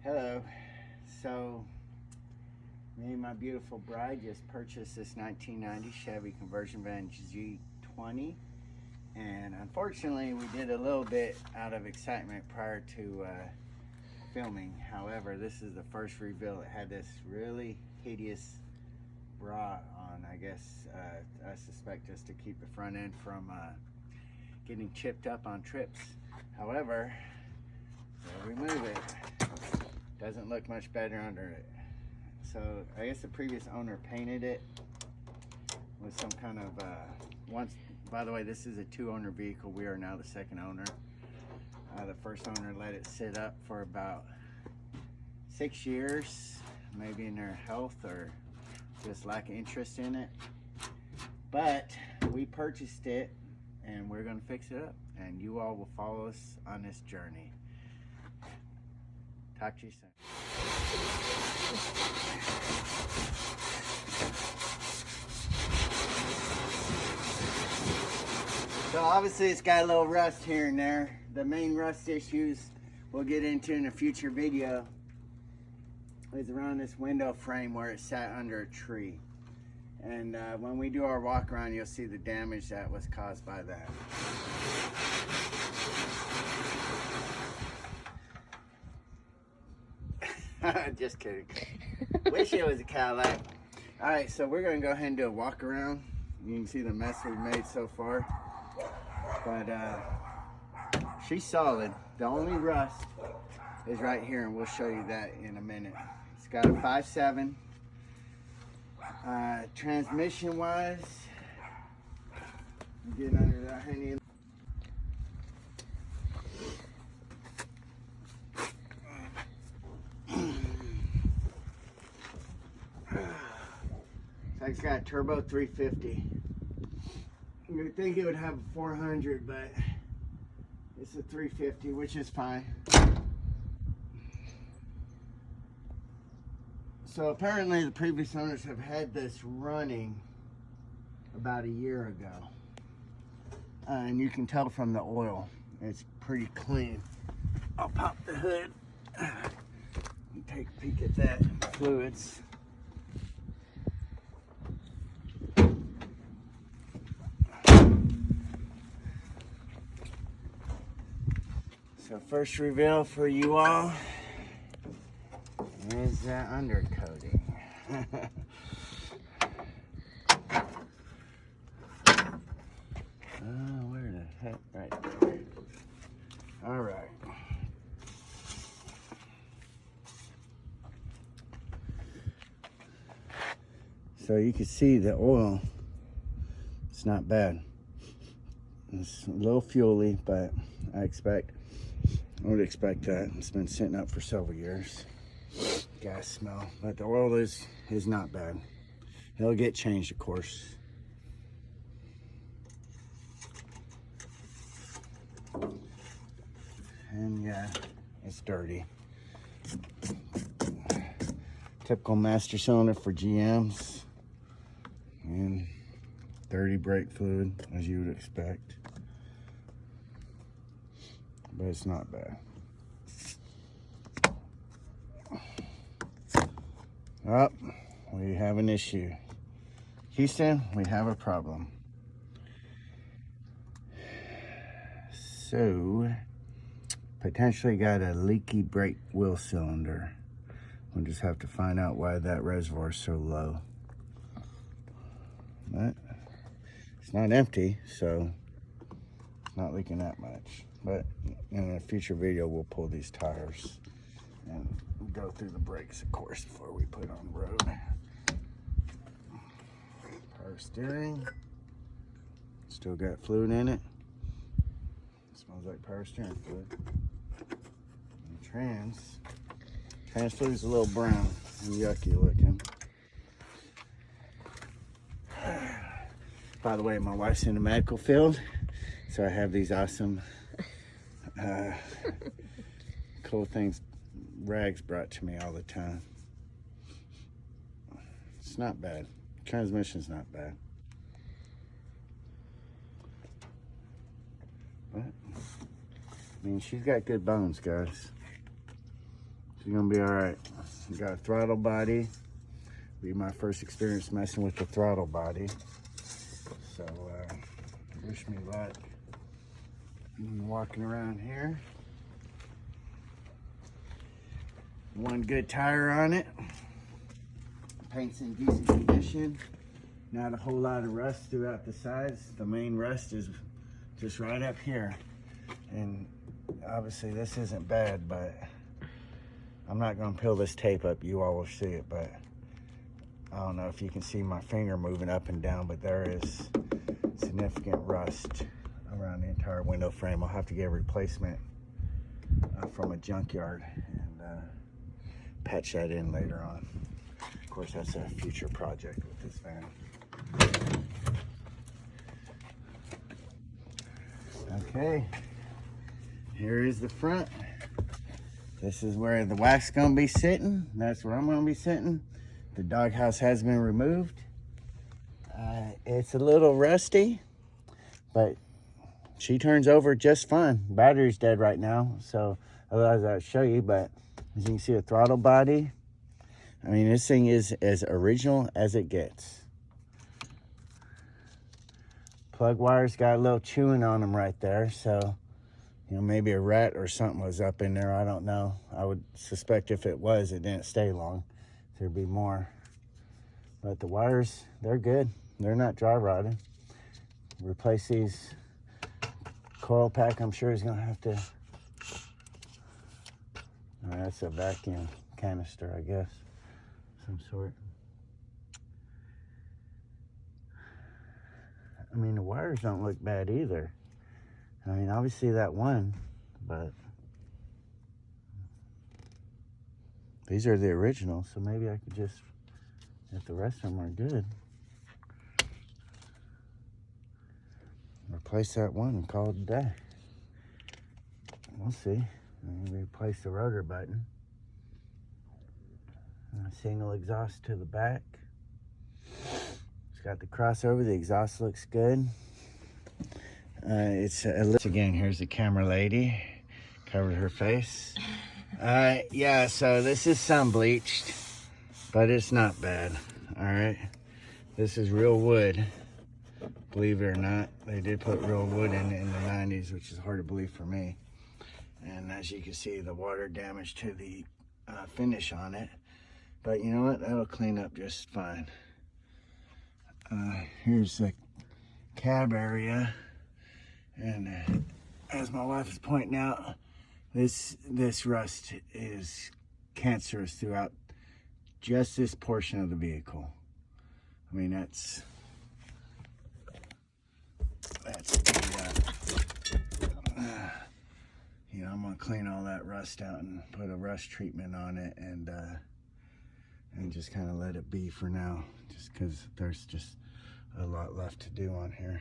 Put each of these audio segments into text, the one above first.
Hello. So, me and my beautiful bride just purchased this 1990 Chevy conversion van G20, and unfortunately we did a little bit out of excitement prior to filming. However, this is the first reveal. It had this really hideous bra on, I guess. I suspect just to keep the front end from getting chipped up on trips. However, we'll remove it. Doesn't look much better under it. So I guess the previous owner painted it with some kind of by the way, this is a 2-owner vehicle. We are now the second owner. The first owner let it sit up for about 6 years, maybe in their health or just lack of interest in it. But we purchased it and we're gonna fix it up, and you all will follow us on this journey. Talk to you soon. So obviously it's got a little rust here and there. The main rust issues we'll get into in a future video is around this window frame where it sat under a tree. And when we do our walk around, you'll see the damage that was caused by that. Just kidding. Wish it was a Cadillac. Alright, so we're going to go ahead and do a walk around. You can see the mess we've made so far. But she's solid. The only rust is right here, and we'll show you that in a minute. It's got a 5.7. Transmission wise, get under that honey. So it's got turbo 350. You would think it would have a 400, but it's a 350, which is fine. So apparently the previous owners have had this running about a year ago. And you can tell from the oil, it's pretty clean. I'll pop the hood and take a peek at that fluids. So first reveal for you all is that undercoating. Where the heck? Right there. All right. So you can see the oil. It's not bad. It's a little fuely, but I would expect that. It's been sitting up for several years. Gas smell, but the oil is not bad. It'll get changed, of course. And yeah, it's dirty. Typical master cylinder for GMs, and dirty brake fluid, as you would expect. But it's not bad. Oh, we have an issue. Houston, we have a problem. So, potentially got a leaky brake wheel cylinder. We'll just have to find out why that reservoir is so low. But it's not empty, so it's not leaking that much. But in a future video, we'll pull these tires and go through the brakes, of course, before we put it on the road. Power steering. Still got fluid in it. Smells like power steering fluid. And trans fluid is a little brown and yucky looking. By the way, my wife's in the medical field, so I have these awesome cool things, rags brought to me all the time. It's not bad. Transmission's not bad. But, I mean, she's got good bones, guys. She's gonna be all right. We got a throttle body. Be my first experience messing with the throttle body. So wish me luck. I'm walking around here. One good tire on it. Paint's in decent condition. Not a whole lot of rust throughout the sides. The main rust is just right up here. And obviously this isn't bad, but I'm not gonna peel this tape up. You all will see it, but I don't know if you can see my finger moving up and down, but there is significant rust around the entire window frame. I'll have to get a replacement from a junkyard and patch that in later on. Of course, that's a future project with this van. Okay, here is the front. This is where the wife's gonna be sitting. That's where I'm gonna be sitting. The doghouse has been removed. It's a little rusty, but she turns over just fine. Battery's dead right now, so otherwise I'll show you, but as you can see, a throttle body. I mean, this thing is as original as it gets. Plug wires got a little chewing on them right there, so you know, maybe a rat or something was up in there. I don't know. I would suspect if it was, it didn't stay long. There'd be more. But the wires, they're good. They're not dry rotted. Replace these coil pack. I'm sure he's gonna have to. Oh, that's a vacuum canister, I guess, some sort. I mean, the wires don't look bad either. I mean, obviously that one, but these are the originals, so maybe I could just, if the rest of them are good, replace that one and call it a day. We'll see. Replace the rotor button. Single exhaust to the back. It's got the crossover. The exhaust looks good. Again, here's the camera lady. Covered her face. Yeah, so this is sun bleached, but it's not bad. All right. This is real wood. Believe it or not, they did put real wood in the 90s, which is hard to believe for me. And as you can see, the water damage to the finish on it. But you know what? That'll clean up just fine. Here's the cab area. And as my wife is pointing out, this rust is cancerous throughout just this portion of the vehicle. I mean, that's you know, I'm gonna clean all that rust out and put a rust treatment on it and just kind of let it be for now, just because there's just a lot left to do on here.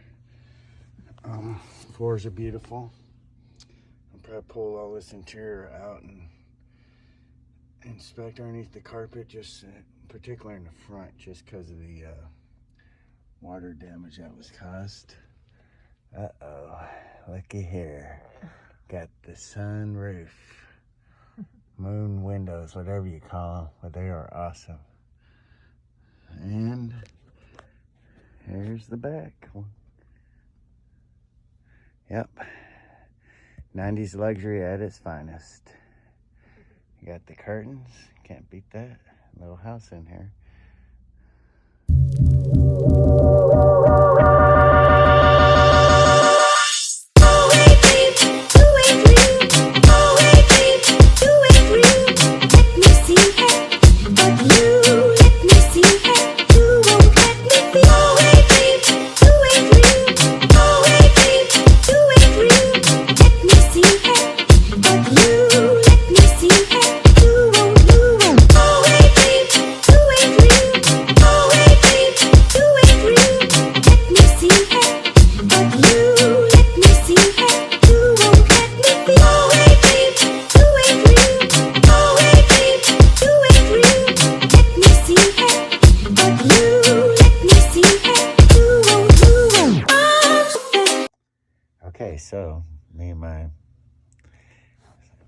Floors are beautiful. I'll probably pull all this interior out and inspect underneath the carpet, just particularly in the front, just because of the water damage that was caused. Uh-oh, looky here. Got the sunroof, moon windows, whatever you call them, but they are awesome. And here's the back one. Yep, 90s luxury at its finest. You got the curtains, can't beat that. Little house in here. Okay, so me and my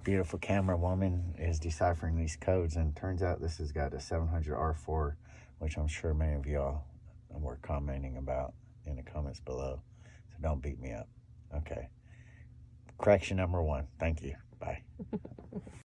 beautiful camera woman is deciphering these codes, and turns out this has got a 700R4, which I'm sure many of y'all were commenting about in the comments below. So don't beat me up. Okay. Correction number 1. Thank you. Bye.